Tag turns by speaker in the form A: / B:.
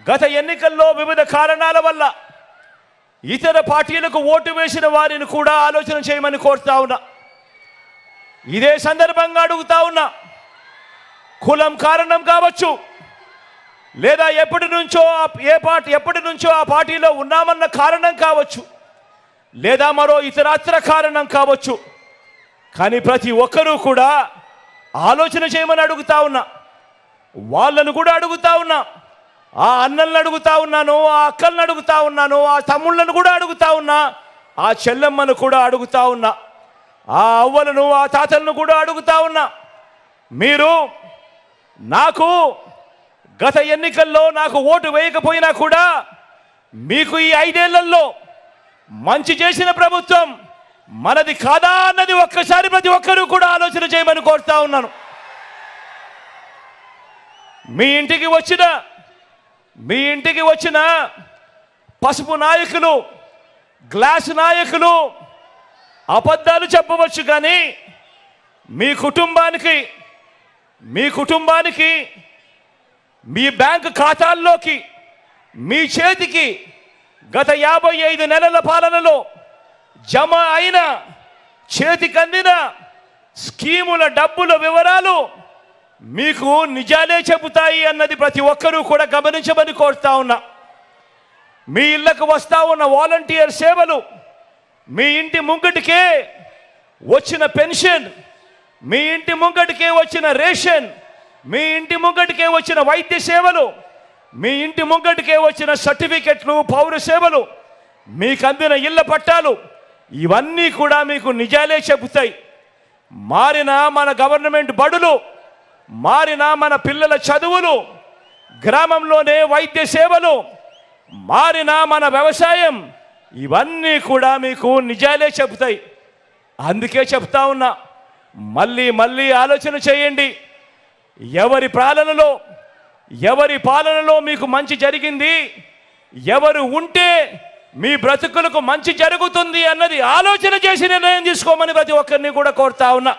A: గత ఎన్నికల్లో వివిధ కారణాల వల్ల ఇతర పార్టీలకు ఓటు వేసిన వారిని కూడా ఆలోచన చేయమని కోరుతా ఉన్నా. ఇదే సందర్భంగా అడుగుతా ఉన్నా, కులం కారణం కావచ్చు, లేదా ఎప్పటి నుంచో ఆ పార్టీలో ఉన్నామన్న కారణం కావచ్చు, లేదా మరో ఇతరత్ర కారణం కావచ్చు. కానీ ప్రతి ఒక్కరూ కూడా ఆలోచన చేయమని అడుగుతా ఉన్నా. వాళ్ళను కూడా అడుగుతా ఉన్నా, ఆ అన్నలను అడుగుతా ఉన్నాను, ఆ అక్కలను అడుగుతా ఉన్నాను, ఆ తమ్ముళ్ళను కూడా అడుగుతా ఉన్నా, ఆ చెల్లెమ్మను కూడా అడుగుతా ఉన్నా, ఆ అవ్వలను ఆ తాతలను కూడా అడుగుతా ఉన్నా. మీరు నాకు గత ఎన్నికల్లో నాకు ఓటు వేయకపోయినా కూడా మీకు ఈ 5 ఏళ్లలో మంచి చేసిన ప్రభుత్వం మనది కాదా అన్నది ఒక్కసారి ప్రతి ఒక్కరూ కూడా ఆలోచన చేయమని కోరుతా ఉన్నాను. మీ ఇంటికి వచ్చిన పసుపు నాయకులు, గ్లాస్ నాయకులు అబద్ధాలు చెప్పవచ్చు, కానీ మీ కుటుంబానికి మీ బ్యాంకు ఖాతాల్లోకి మీ చేతికి గత 55 నెలల పాలనలో జమ అయిన చేతికందిన స్కీముల డబ్బుల వివరాలు మీకు నిజాలే చెబుతాయి అన్నది ప్రతి ఒక్కరూ కూడా గమనించమని కోరుతా ఉన్నా. మీ ఇళ్లకు వస్తా ఉన్న వాలంటీర్ సేవలు, మీ ఇంటి ముంగటికే వచ్చిన పెన్షన్, మీ ఇంటి ముంగటికే వచ్చిన రేషన్, మీ ఇంటి ముంగటికే వచ్చిన వైద్య సేవలు, మీ ఇంటి ముంగటికే వచ్చిన సర్టిఫికెట్లు, పౌర సేవలు, మీకు అందిన ఇళ్ల పట్టాలు, ఇవన్నీ కూడా మీకు నిజాలే చెబుతాయి. మారిన మన గవర్నమెంట్ బడులు, మారిన మన పిల్లల చదువులు, గ్రామంలోనే వైద్య సేవలు, మారిన మన వ్యవసాయం, ఇవన్నీ కూడా మీకు నిజాలే చెబుతాయి. అందుకే చెప్తా ఉన్నా, మళ్ళీ ఆలోచన చేయండి. ఎవరి పాలనలో మీకు మంచి జరిగింది, ఎవరు ఉంటే మీ బ్రతుకులకు మంచి జరుగుతుంది అన్నది ఆలోచన చేసి నిర్ణయం తీసుకోమని ప్రతి ఒక్కరిని కూడా కోరుతా ఉన్నా.